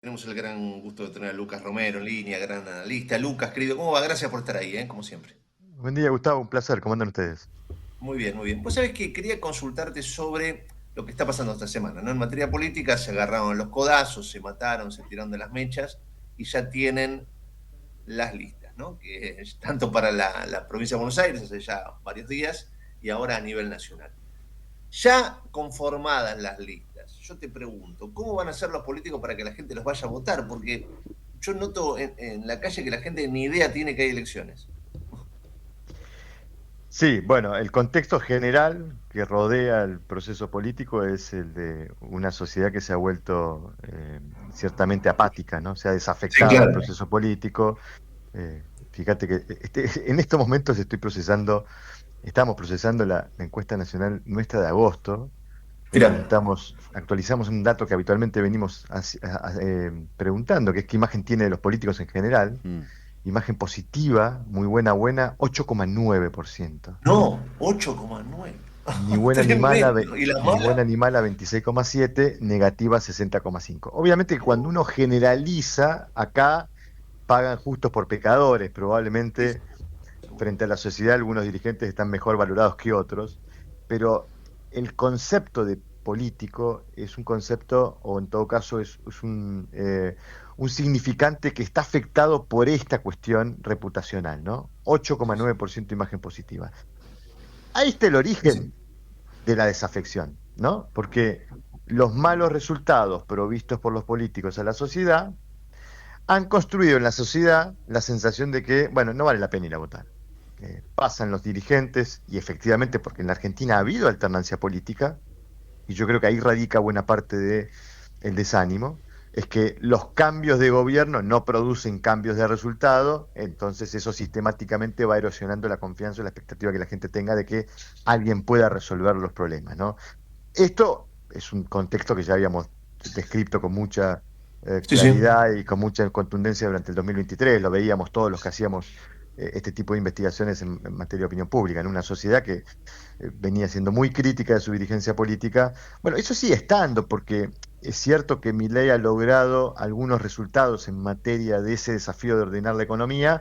Tenemos el gran gusto de tener a Lucas Romero en línea, gran analista. Lucas, querido, ¿cómo va? Gracias por estar ahí, como siempre. Buen día, Gustavo. Un placer. ¿Cómo andan ustedes? Muy bien, muy bien. Vos sabés que quería consultarte sobre lo que está pasando esta semana, ¿no? En materia política se agarraron los codazos, se mataron, se tiraron de las mechas y ya tienen las listas, ¿no? Que es tanto para la provincia de Buenos Aires hace ya varios días y ahora a nivel nacional. Ya conformadas las listas, yo te pregunto, ¿cómo van a ser los políticos para que la gente los vaya a votar? Porque yo noto en la calle que la gente ni idea tiene que hay elecciones. Sí, bueno, el contexto general que rodea el proceso político es el de una sociedad que se ha vuelto ciertamente apática, ¿no? Se ha Sí, desafectado del claro. proceso político. Fíjate que en estos momentos estamos procesando la encuesta nacional nuestra de agosto, en donde Mira, actualizamos un dato que habitualmente venimos preguntando, que es qué imagen tiene de los políticos en general. Mm. Imagen positiva, muy buena, buena, 8,9%. no, 8,9. Ni buena ni mala, Tremendo. ¿Y la ni buena mala? ni mala, 26,7, negativa 60,5. Obviamente que cuando uno generaliza, acá pagan justos por pecadores. Sí, sí, Probablemente seguro. frente a la sociedad algunos dirigentes están mejor valorados que otros, pero el concepto de político es un concepto, o en todo caso es un significante que está afectado por esta cuestión reputacional, ¿no? Sí, sí. 8,9% imagen positiva. Ahí está el Sí, sí. origen de la desafección, ¿no? Porque los malos resultados provistos por los políticos a la sociedad han construido en la sociedad la sensación de que, bueno, no vale la pena ir a votar. Pasan los dirigentes, y efectivamente, porque en la Argentina ha habido alternancia política, y yo creo que ahí radica buena parte del desánimo, es que los cambios de gobierno no producen cambios de resultado, entonces eso sistemáticamente va erosionando la confianza o la expectativa que la gente tenga de que alguien pueda resolver los problemas, ¿no? Esto es un contexto que ya habíamos descrito con mucha Sí, sí. claridad y con mucha contundencia durante el 2023. Lo veíamos todos los que hacíamos este tipo de investigaciones en materia de opinión pública, en una sociedad que venía siendo muy crítica de su dirigencia política. Bueno, eso sigue estando, porque es cierto que Milei ha logrado algunos resultados en materia de ese desafío de ordenar la economía,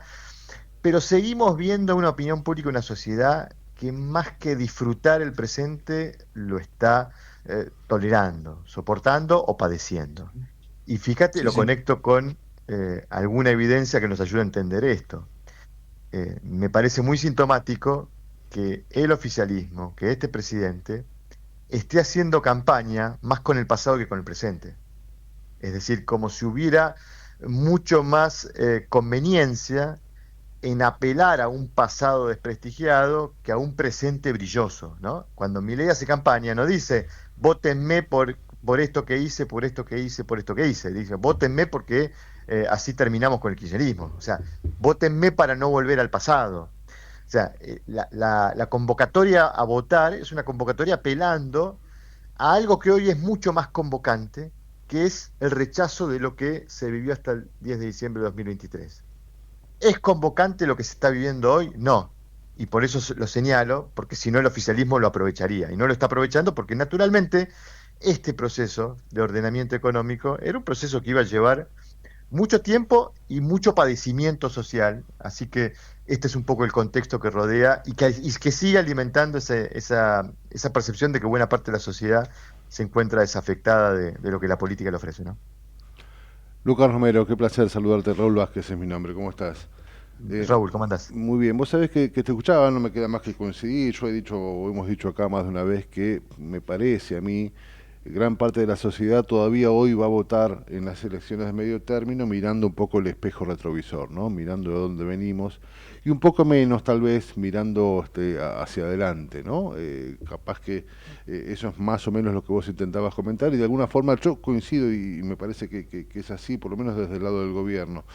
pero seguimos viendo una opinión pública, una sociedad que más que disfrutar el presente lo está tolerando, soportando o padeciendo. Y fíjate, Sí, lo sí. conecto con alguna evidencia que nos ayuda a entender esto. Me parece muy sintomático que el oficialismo, que este presidente, esté haciendo campaña más con el pasado que con el presente. Es decir, como si hubiera mucho más conveniencia en apelar a un pasado desprestigiado que a un presente brilloso, ¿no? Cuando Milei hace campaña, no dice, votenme por esto que hice, por esto que hice, por esto que hice. Dice, votenme porque así terminamos con el kirchnerismo. O sea, votenme para no volver al pasado. O sea, la convocatoria a votar es una convocatoria apelando a algo que hoy es mucho más convocante, que es el rechazo de lo que se vivió hasta el 10 de diciembre de 2023. ¿Es convocante lo que se está viviendo hoy? No. Y por eso lo señalo, porque si no el oficialismo lo aprovecharía. Y no lo está aprovechando porque naturalmente este proceso de ordenamiento económico era un proceso que iba a llevar mucho tiempo y mucho padecimiento social. Así que este es un poco el contexto que rodea y que sigue alimentando esa percepción de que buena parte de la sociedad se encuentra desafectada de lo que la política le ofrece, ¿no? Lucas Romero, qué placer saludarte. Raúl Vázquez es mi nombre, ¿cómo estás? Eh, Raúl, ¿cómo andás? Muy bien, vos sabés que te escuchaba, no me queda más que coincidir. Yo he dicho, o hemos dicho acá más de una vez que me parece a mí, gran parte de la sociedad todavía hoy va a votar en las elecciones de medio término mirando un poco el espejo retrovisor, ¿no? Mirando de dónde venimos y un poco menos tal vez mirando hacia adelante, ¿no? Capaz que eso es más o menos lo que vos intentabas comentar y de alguna forma yo coincido y me parece que es así, por lo menos desde el lado del gobierno.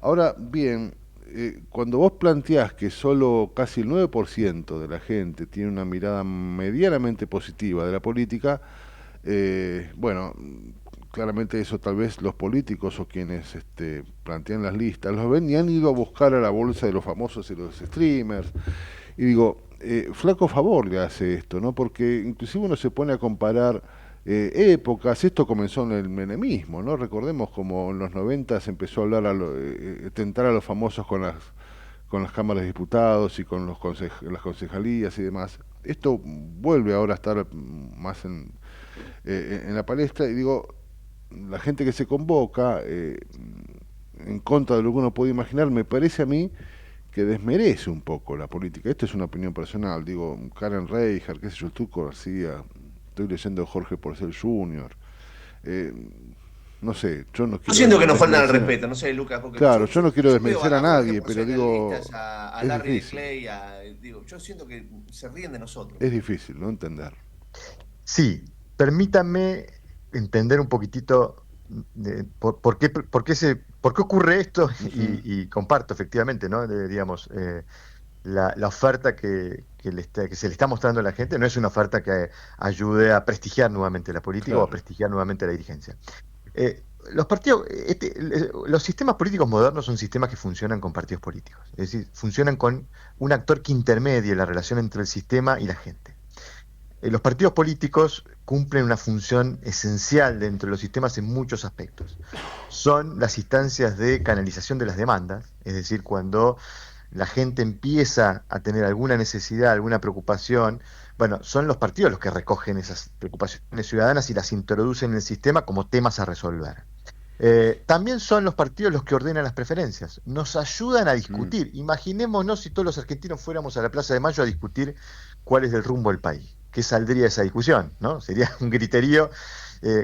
Ahora bien, cuando vos planteás que solo casi el 9% de la gente tiene una mirada medianamente positiva de la política, bueno, claramente eso tal vez los políticos o quienes plantean las listas los ven y han ido a buscar a la bolsa de los famosos y los streamers. Y digo, flaco favor le hace esto, ¿no? Porque inclusive uno se pone a comparar épocas. Esto comenzó en el menemismo, ¿no? Recordemos como en los 90 se empezó a hablar, tentar a los famosos con las cámaras de diputados y con las concejalías y demás. Esto vuelve ahora a estar más en la palestra y digo, la gente que se convoca en contra de lo que uno puede imaginar, me parece a mí que desmerece un poco la política. Esto es una opinión personal, digo, Karen Reicher, qué sé yo, Turco García, estoy leyendo Jorge Porcel Jr., eh, no sé, yo no Yo quiero siento que nos faltan al desmerecer, respeto, no sé, Lucas, porque claro, yo no quiero yo veo desmerecer a a Jorge nadie, pero Porcel en digo, listas, a es Larry de difícil, Clay, digo, yo siento que se ríen de nosotros. es difícil, ¿no? Entender. Sí, permítanme entender un poquitito por qué ocurre esto Ujú, y comparto efectivamente, ¿no? Digamos, la oferta que se le está mostrando a la gente no es una oferta que ayude a prestigiar nuevamente la política o a claro. prestigiar nuevamente la dirigencia. Los partidos, los sistemas políticos modernos son sistemas que funcionan con partidos políticos, es decir, funcionan con un actor que intermedie la relación entre el sistema y la gente. Los partidos políticos cumplen una función esencial dentro de los sistemas en muchos aspectos. Son las instancias de canalización de las demandas, es decir, cuando la gente empieza a tener alguna necesidad, alguna preocupación, bueno, son los partidos los que recogen esas preocupaciones ciudadanas y las introducen en el sistema como temas a resolver. También son los partidos los que ordenan las preferencias, nos ayudan a Mm, discutir. Imaginémonos si todos los argentinos fuéramos a la Plaza de Mayo a discutir cuál es el rumbo del país, qué saldría de esa discusión, ¿no? Sería un griterío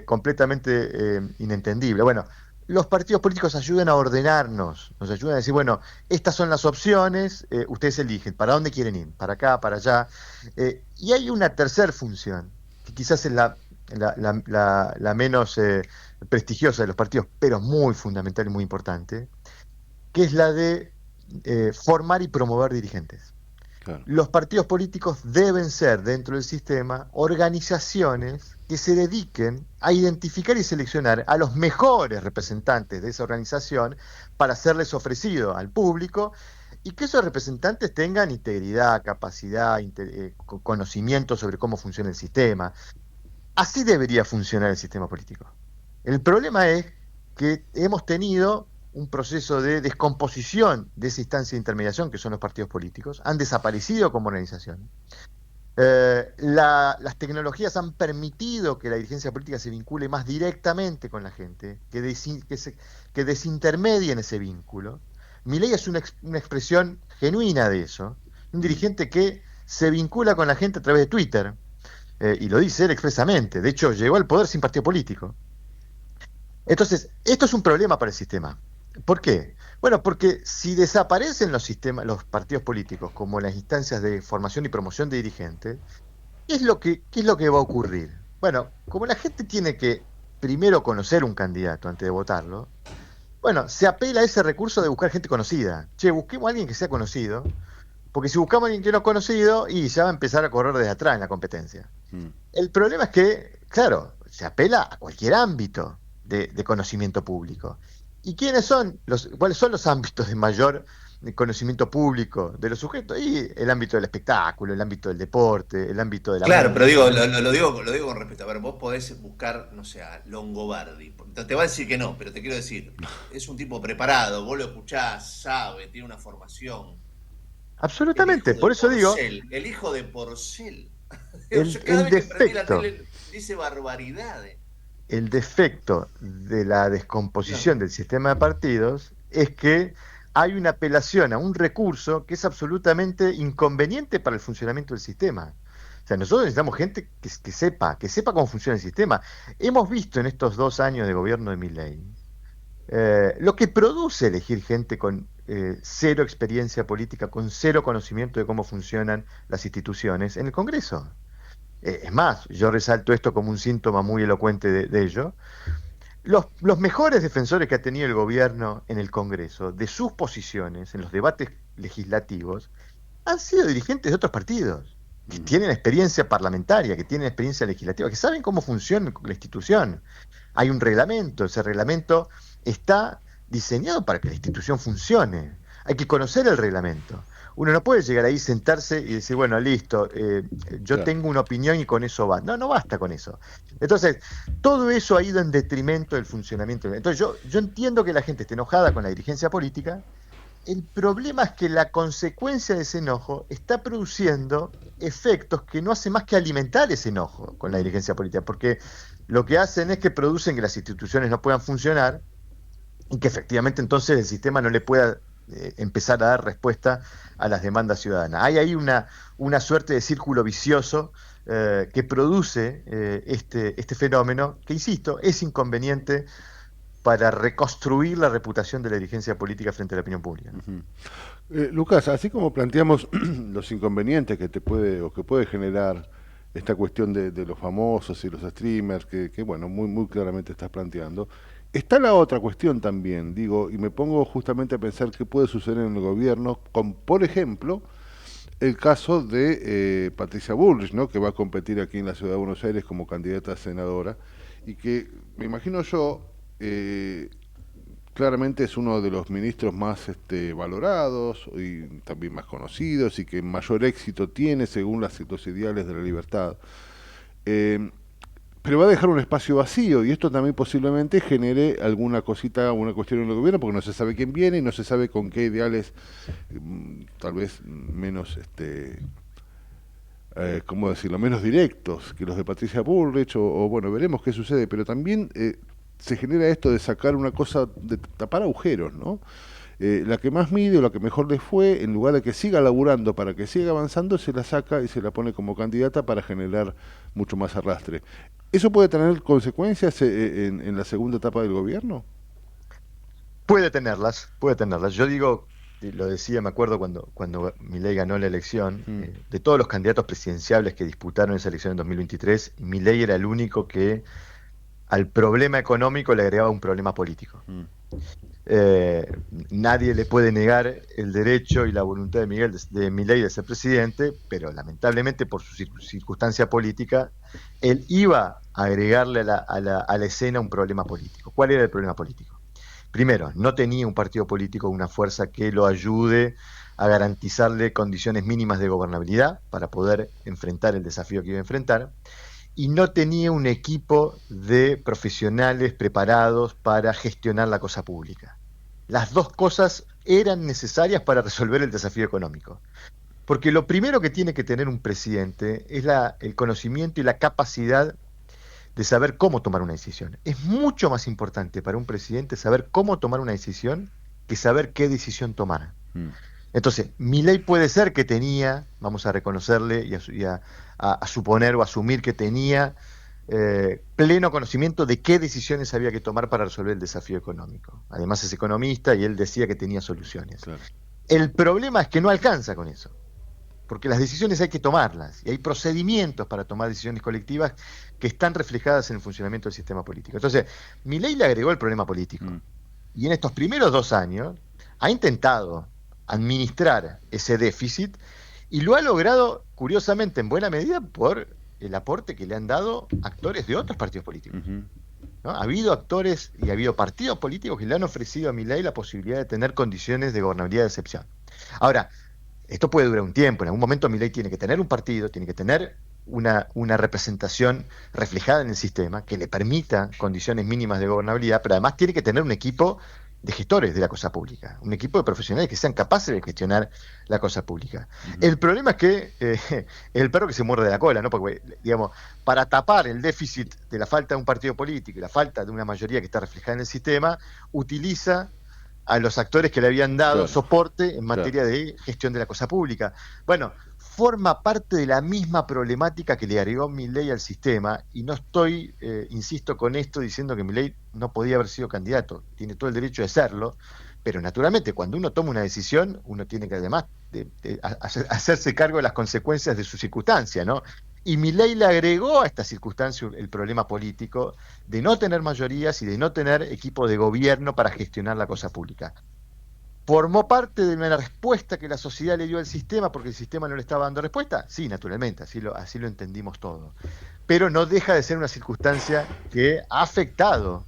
completamente inentendible. Bueno, los partidos políticos ayudan a ordenarnos, nos ayudan a decir, bueno, estas son las opciones, ustedes eligen, ¿para dónde quieren ir? ¿Para acá, para allá? Y hay una tercera función, que quizás es la menos prestigiosa de los partidos, pero muy fundamental y muy importante, que es la de formar y promover dirigentes. claro. Los partidos políticos deben ser, dentro del sistema, organizaciones que se dediquen a identificar y seleccionar a los mejores representantes de esa organización para serles ofrecido al público y que esos representantes tengan integridad, capacidad, conocimiento sobre cómo funciona el sistema. Así debería funcionar el sistema político. El problema es que hemos tenido un proceso de descomposición de esa instancia de intermediación que son los partidos políticos, han desaparecido como organización. Las tecnologías han permitido que la dirigencia política se vincule más directamente con la gente, que desintermedien ese vínculo. Milei es una expresión genuina de eso, un Mm, dirigente que se vincula con la gente a través de Twitter, y lo dice él expresamente. De hecho, llegó al poder sin partido político. Entonces, esto es un problema para el sistema. ¿Por qué? Bueno, porque si desaparecen los sistemas, los partidos políticos como las instancias de formación y promoción de dirigentes, qué es lo que va a ocurrir? Bueno, como la gente tiene que primero conocer un candidato antes de votarlo, bueno, se apela a ese recurso de buscar gente conocida. Che, busquemos a alguien que sea conocido, porque si buscamos a alguien que no es conocido, y ya va a empezar a correr desde atrás en la competencia. mm. El problema es que, claro, se apela a cualquier ámbito de conocimiento público. ¿Y cuáles son los ámbitos de mayor conocimiento público de los sujetos? Y el ámbito del espectáculo, el ámbito del deporte, el ámbito de la Claro, pero digo, música. lo digo con respeto. A ver, vos podés buscar, no sé, a Longobardi. Te va a decir que no, pero te quiero decir, es un tipo preparado, vos lo escuchás, sabe, tiene una formación. El hijo Absolutamente, de por eso digo, Porcel, el hijo de Porcel. Yo cada el vez que prendí la defecto, tele dice barbaridades. el defecto de la No. descomposición del sistema de partidos es que hay una apelación a un recurso que es absolutamente inconveniente para el funcionamiento del sistema. O sea, nosotros necesitamos gente que sepa cómo funciona el sistema. Hemos visto en estos 2 años de gobierno de Milei lo que produce elegir gente con cero experiencia política, con cero conocimiento de cómo funcionan las instituciones en el Congreso. Es más, yo resalto esto como un síntoma muy elocuente de ello. Los mejores defensores que ha tenido el gobierno en el Congreso de sus posiciones en los debates legislativos han sido dirigentes de otros partidos, que Mm. tienen experiencia parlamentaria, que tienen experiencia legislativa, que saben cómo funciona la institución. Hay un reglamento, ese reglamento está diseñado para que la institución funcione. Hay que conocer el reglamento. Uno no puede llegar ahí, sentarse y decir, bueno, listo, yo Claro. tengo una opinión y con eso va. No, no basta con eso. Entonces, todo eso ha ido en detrimento del funcionamiento. Entonces, yo entiendo que la gente esté enojada con la dirigencia política. El problema es que la consecuencia de ese enojo está produciendo efectos que no hacen más que alimentar ese enojo con la dirigencia política, porque lo que hacen es que producen que las instituciones no puedan funcionar y que efectivamente entonces el sistema no le pueda empezar a dar respuesta a las demandas ciudadanas. Hay ahí una suerte de círculo vicioso que produce este fenómeno, que insisto, es inconveniente para reconstruir la reputación de la dirigencia política frente a la opinión pública. Ujú. Lucas, así como planteamos los inconvenientes que te puede o que puede generar esta cuestión de los famosos y los streamers, que bueno, muy claramente estás planteando, está la otra cuestión también, digo, y me pongo justamente a pensar qué puede suceder en el gobierno con, por ejemplo, el caso de Patricia Bullrich, ¿no? Que va a competir aquí en la ciudad de Buenos Aires como candidata a senadora y que, me imagino yo, claramente es uno de los ministros más valorados y también más conocidos y que mayor éxito tiene según los ideales de la libertad. Eh, pero va a dejar un espacio vacío y esto también posiblemente genere alguna cosita, alguna cuestión en el gobierno porque no se sabe quién viene y no se sabe con qué ideales tal vez menos ¿cómo decirlo?, menos directos que los de Patricia Bullrich, o bueno, veremos qué sucede, pero también se genera esto de sacar una cosa, de tapar agujeros, ¿no? La que más mide o la que mejor le fue, en lugar de que siga laburando para que siga avanzando, se la saca y se la pone como candidata para generar mucho más arrastre. ¿Eso puede tener consecuencias en la segunda etapa del gobierno? Puede tenerlas, puede tenerlas. Yo digo, y lo decía, me acuerdo cuando Milei ganó la elección, Mm, de todos los candidatos presidenciables que disputaron esa elección en 2023, Milei era el único que al problema económico le agregaba un problema político. mm, Eh, Nadie le puede negar el derecho y la voluntad de Milei de ser presidente, pero lamentablemente por su circunstancia política, él iba a agregarle a la escena un problema político. ¿Cuál era el problema político? Primero, no tenía un partido político, una fuerza que lo ayude a garantizarle condiciones mínimas de gobernabilidad para poder enfrentar el desafío que iba a enfrentar, y no tenía un equipo de profesionales preparados para gestionar la cosa pública. Las dos cosas eran necesarias para resolver el desafío económico. Porque lo primero que tiene que tener un presidente es el conocimiento y la capacidad de saber cómo tomar una decisión. Es mucho más importante para un presidente saber cómo tomar una decisión que saber qué decisión tomar. mm. Entonces, Milei puede ser que tenía, vamos a reconocerle a suponer o asumir que tenía pleno conocimiento de qué decisiones había que tomar para resolver el desafío económico. Además es economista y él decía que tenía soluciones. Claro. El problema es que no alcanza con eso, porque las decisiones hay que tomarlas y hay procedimientos para tomar decisiones colectivas que están reflejadas en el funcionamiento del sistema político. Entonces, Milei le agregó el problema político Mm, y en estos primeros 2 años ha intentado administrar ese déficit y lo ha logrado, curiosamente, en buena medida por el aporte que le han dado actores de otros partidos políticos, ujú. ¿no? Ha habido actores y ha habido partidos políticos que le han ofrecido a Milei la posibilidad de tener condiciones de gobernabilidad de excepción. Ahora, esto puede durar un tiempo, en algún momento Milei tiene que tener un partido, tiene que tener una representación reflejada en el sistema que le permita condiciones mínimas de gobernabilidad, pero además tiene que tener un equipo de gestores de la cosa pública, un equipo de profesionales que sean capaces de gestionar la cosa pública. El problema es que el perro que se muerde la cola, ¿no? Porque, digamos, para tapar el déficit de la falta de un partido político y la falta de una mayoría que está reflejada en el sistema, utiliza a los actores que le habían dado Claro, soporte en claro. materia de gestión de la cosa pública. Bueno, forma parte de la misma problemática que le agregó Milei al sistema, y no estoy, insisto con esto, diciendo que Milei no podía haber sido candidato, tiene todo el derecho de serlo, pero naturalmente cuando uno toma una decisión, uno tiene que además hacerse cargo de las consecuencias de su circunstancia, ¿no? Y Milei le agregó a esta circunstancia el problema político de no tener mayorías y de no tener equipo de gobierno para gestionar la cosa pública. ¿Formó parte de una respuesta que la sociedad le dio al sistema porque el sistema no le estaba dando respuesta? Sí, naturalmente, así lo entendimos todos. Pero no deja de ser una circunstancia que ha afectado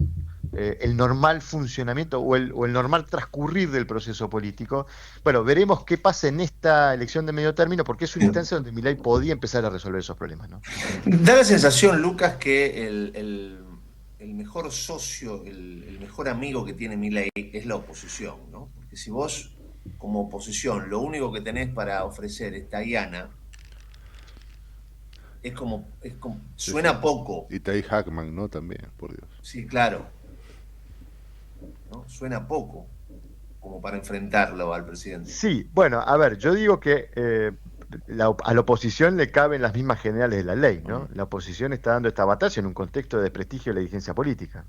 el normal funcionamiento o el normal transcurrir del proceso político. Bueno, veremos qué pasa en esta elección de medio término, porque es una instancia donde Milei podía empezar a resolver esos problemas, ¿no? Da la sensación, Lucas, que el mejor socio, el mejor amigo que tiene Milei es la oposición, ¿no? Porque si vos, como oposición, lo único que tenés para ofrecer es Tayana, Sí, suena sí. poco. Y Tai Hackman, ¿no? También, por Dios. Sí, claro, ¿no? Suena poco como para enfrentarlo al presidente. Sí, bueno, a ver, yo digo que a la oposición le caben las mismas generales de la ley, ¿no? La oposición está dando esta batalla en un contexto de desprestigio de la dirigencia política.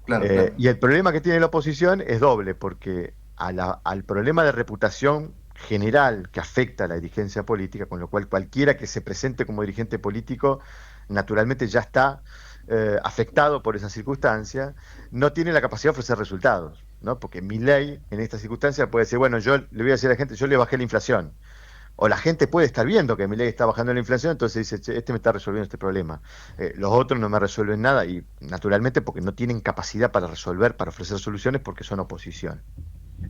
Claro, claro. Y el problema que tiene la oposición es doble, porque al problema de reputación general que afecta a la dirigencia política, con lo cual cualquiera que se presente como dirigente político, naturalmente ya está afectado por esa circunstancia, no tiene la capacidad de ofrecer resultados, ¿no? Porque Milei en esta circunstancia puede decir, bueno, yo le voy a decir a la gente, yo le bajé la inflación. O la gente puede estar viendo que Milei está bajando la inflación, entonces dice, "Che, este me está resolviendo este problema. Los otros no me resuelven nada", y naturalmente porque no tienen capacidad para resolver, para ofrecer soluciones, porque son oposición.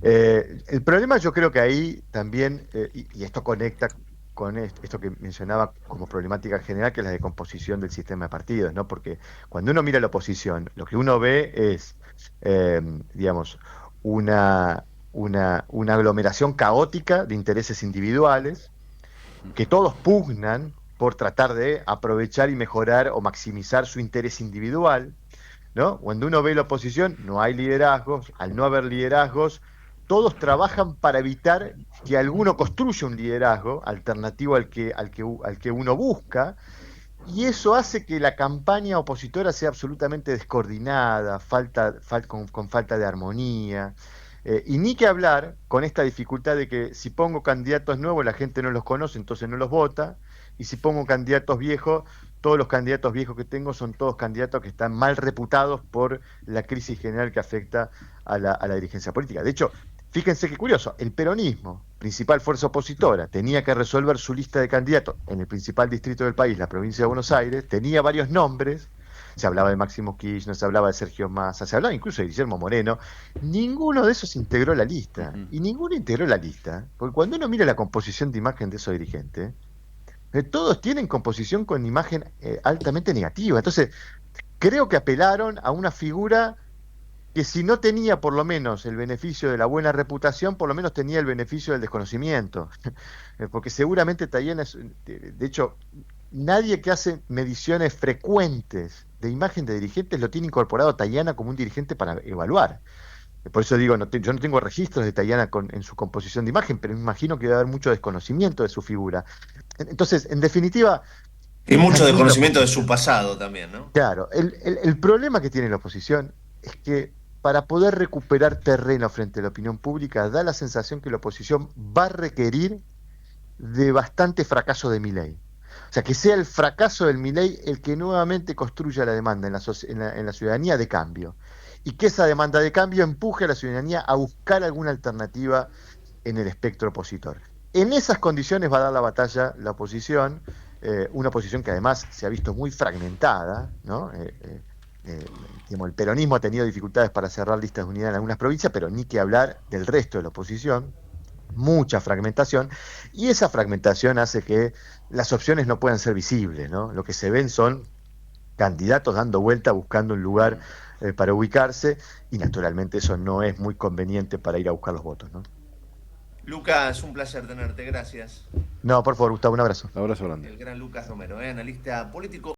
El problema yo creo que ahí también, y esto conecta con esto que mencionaba como problemática general, que es la de composición del sistema de partidos, ¿no? Porque cuando uno mira la oposición, lo que uno ve es, digamos, una, una aglomeración caótica de intereses individuales, que todos pugnan por tratar de aprovechar y mejorar o maximizar su interés individual, ¿no? Cuando uno ve la oposición, no hay liderazgos. Al no haber liderazgos, todos trabajan para evitar que alguno construya un liderazgo alternativo al que uno busca, y eso hace que la campaña opositora sea absolutamente descoordinada, con falta de armonía. Y ni que hablar con esta dificultad de que si pongo candidatos nuevos la gente no los conoce, entonces no los vota, y si pongo candidatos viejos, todos los candidatos viejos que tengo son todos candidatos que están mal reputados por la crisis general que afecta a la dirigencia política. De hecho, fíjense qué curioso, el peronismo, principal fuerza opositora, tenía que resolver su lista de candidatos en el principal distrito del país, la provincia de Buenos Aires, tenía varios nombres, se hablaba de Máximo Kirchner, se hablaba de Sergio Massa, se hablaba incluso de Guillermo Moreno. Ninguno de esos integró la lista, y ninguno integró la lista, porque cuando uno mira la composición de imagen de esos dirigentes, todos tienen composición con imagen altamente negativa. Entonces, creo que apelaron a una figura que, si no tenía por lo menos el beneficio de la buena reputación, por lo menos tenía el beneficio del desconocimiento. Porque seguramente Tayana de hecho, nadie que hace mediciones frecuentes de imagen de dirigentes lo tiene incorporado a Tayana como un dirigente para evaluar. Por eso digo, yo no tengo registros de Tayana en su composición de imagen, pero me imagino que debe haber mucho desconocimiento de su figura. Entonces, en definitiva, Y está mucho allí la desconocimiento de su oposición. pasado también, ¿no? Claro, el problema que tiene la oposición es que para poder recuperar terreno frente a la opinión pública, da la sensación que la oposición va a requerir de bastante fracaso de Milei. O sea, que sea el fracaso del Milei el que nuevamente construya la demanda en la ciudadanía de cambio. Y que esa demanda de cambio empuje a la ciudadanía a buscar alguna alternativa en el espectro opositor. En esas condiciones va a dar la batalla la oposición, una oposición que además se ha visto muy fragmentada, ¿no? Digamos, el peronismo ha tenido dificultades para cerrar listas de unidad en algunas provincias, pero ni que hablar del resto de la oposición, mucha fragmentación, y esa fragmentación hace que las opciones no puedan ser visibles, ¿no? Lo que se ven son candidatos dando vuelta buscando un lugar para ubicarse, y naturalmente eso no es muy conveniente para ir a buscar los votos, ¿no? Lucas, un placer tenerte, gracias. No, por favor, Gustavo, un abrazo. Un abrazo grande. El gran Lucas Romero, analista político.